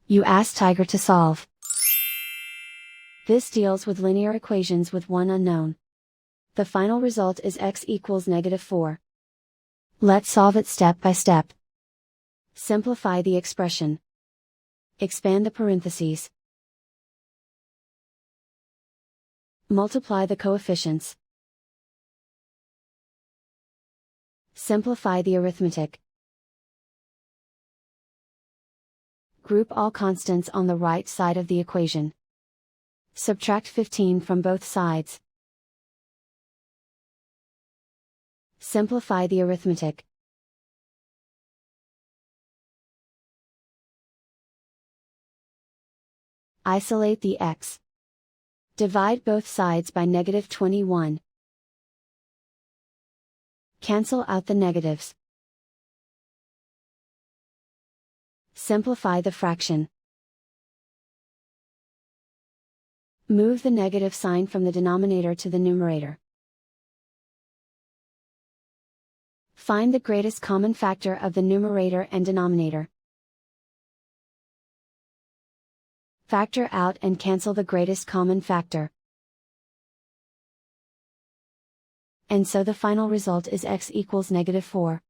You ask Tiger to solve. This deals with linear equations with one unknown. The final result is x equals -4. Let's solve it step by step. Simplify the expression. Expand the parentheses. Multiply the coefficients. Simplify the arithmetic. Group all constants on the right side of the equation. Subtract 15 from both sides. Simplify the arithmetic. Isolate the x. Divide both sides by -21. Cancel out the negatives. Simplify the fraction. Move the negative sign from the denominator to the numerator. Find the greatest common factor of the numerator and denominator. Factor out and cancel the greatest common factor. And so the final result is x equals -4.